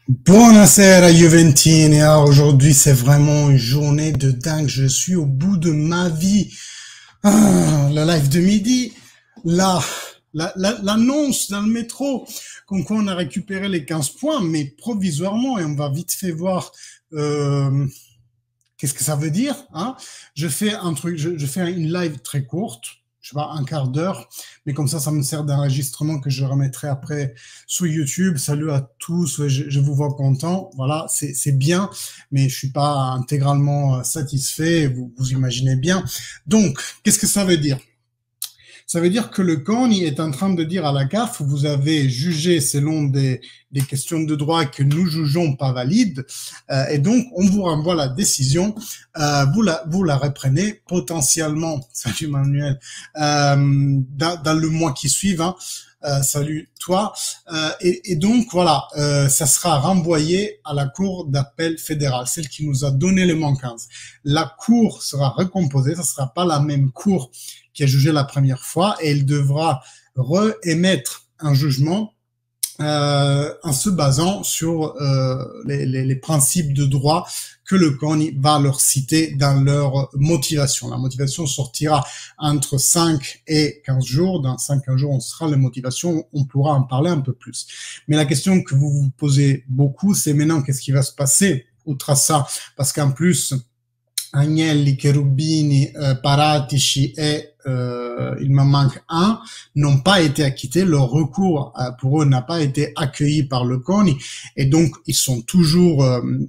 Buonasera Juventini, aujourd'hui c'est vraiment une journée de dingue, je suis au bout de ma vie. La live de midi, l'annonce dans le métro, comme quoi on a récupéré les 15 points, mais provisoirement, et on va vite fait voir qu'est-ce que ça veut dire, hein. Je fais un truc, je fais une live très courte, je sais pas, un quart d'heure, mais comme ça me sert d'enregistrement que je remettrai après sur YouTube. Salut à tous, je vous vois content. Voilà, c'est bien, mais je suis pas intégralement satisfait, vous imaginez bien. Donc, qu'est-ce que ça veut dire? Ça veut dire que le CONI est en train de dire à la CAF, vous avez jugé selon des questions de droit que nous jugeons pas valides, et donc on vous renvoie la décision, vous la reprenez potentiellement, salut Manuel, dans le mois qui suit, hein. Salut toi, et donc voilà, ça sera renvoyé à la Cour d'appel fédérale, celle qui nous a donné le moins 15. La Cour sera recomposée, ça sera pas la même Cour qui a jugé la première fois, et elle devra réémettre un jugement en se basant sur les principes de droit que le CONI va leur citer dans leur motivation. La motivation sortira entre 5 et 15 jours. Dans 5-15 jours, on sera les motivations, on pourra en parler un peu plus. Mais la question que vous vous posez beaucoup, c'est maintenant qu'est-ce qui va se passer outre ça, parce qu'en plus, Agnelli, Cherubini, Paratici et il me manque un, n'ont pas été acquittés. Leur recours pour eux n'a pas été accueilli par le CONI, et donc ils sont toujours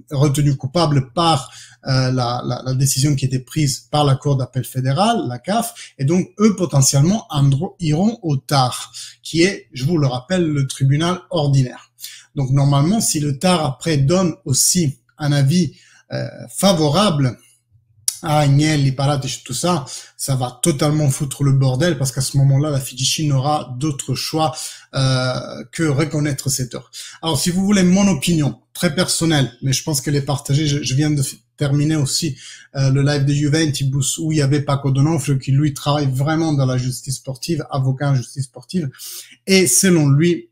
retenus coupables par la décision qui était prise par la Cour d'appel fédérale, la CAF, et donc eux potentiellement iront au TAR, qui est, je vous le rappelle, le tribunal ordinaire. Donc normalement, si le TAR après donne aussi un avis favorable à Agnelli, Paratici, tout ça, ça va totalement foutre le bordel, parce qu'à ce moment-là, la FIGC n'aura d'autre choix que reconnaître cette heure. Alors, si vous voulez mon opinion très personnelle, mais je pense qu'elle est partagée, je viens de terminer aussi le live de Juventibus où il y avait Paco Donofrio qui, lui, travaille vraiment dans la justice sportive, avocat en justice sportive, et selon lui,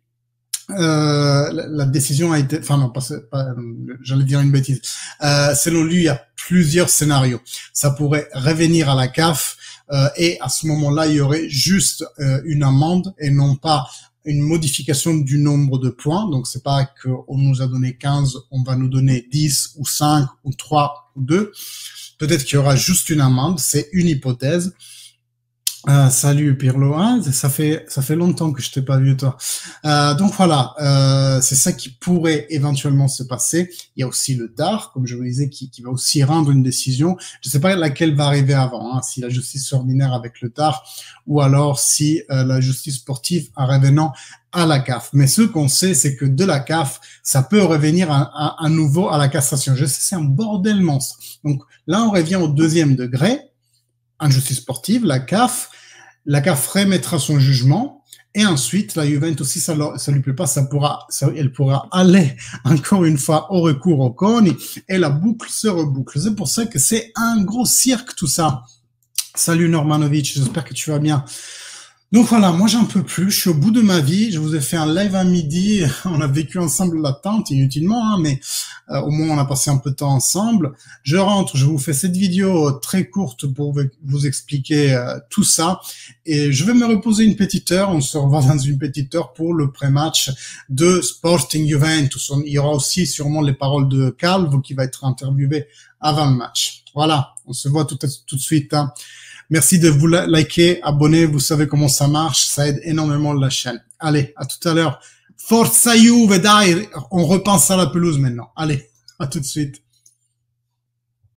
la décision a été, enfin non, pas j'allais dire une bêtise. Selon lui, il y a plusieurs scénarios. Ça pourrait revenir à la CAF, et à ce moment-là, il y aurait juste une amende et non pas une modification du nombre de points. Donc c'est pas qu'on nous a donné 15, on va nous donner 10 ou 5 ou 3 ou 2. Peut-être qu'il y aura juste une amende, c'est une hypothèse. Salut Pirlo, hein, ça fait longtemps que je t'ai pas vu toi. Donc voilà, c'est ça qui pourrait éventuellement se passer. Il y a aussi le TAR, comme je vous disais, qui va aussi rendre une décision. Je sais pas laquelle va arriver avant, hein, si la justice ordinaire avec le TAR ou alors si la justice sportive en revenant à la CAF. Mais ce qu'on sait, c'est que de la CAF, ça peut revenir à nouveau à la cassation. Je sais, c'est un bordel monstre. Donc là, on revient au deuxième degré. En justice sportive, la CAF remettra son jugement, et ensuite la Juventus, si ça lui plaît pas, elle pourra aller encore une fois au recours au CONI, et la boucle se reboucle. C'est pour ça que c'est un gros cirque tout ça. Salut Normanovic, j'espère que tu vas bien. Donc voilà, moi j'en peux plus, je suis au bout de ma vie, je vous ai fait un live à midi, on a vécu ensemble l'attente inutilement, hein, mais au moins on a passé un peu de temps ensemble. Je rentre, je vous fais cette vidéo très courte pour vous expliquer tout ça, et je vais me reposer une petite heure, on se revoit dans une petite heure pour le pré-match de Sporting Juventus. Il y aura aussi sûrement les paroles de Calvo qui va être interviewé avant le match. Voilà, on se voit tout de suite, hein. Merci de vous liker, abonner, vous savez comment ça marche, ça aide énormément la chaîne. Allez, à tout à l'heure. Forza Juve, dai, on repense à la pelouse maintenant. Allez, à tout de suite.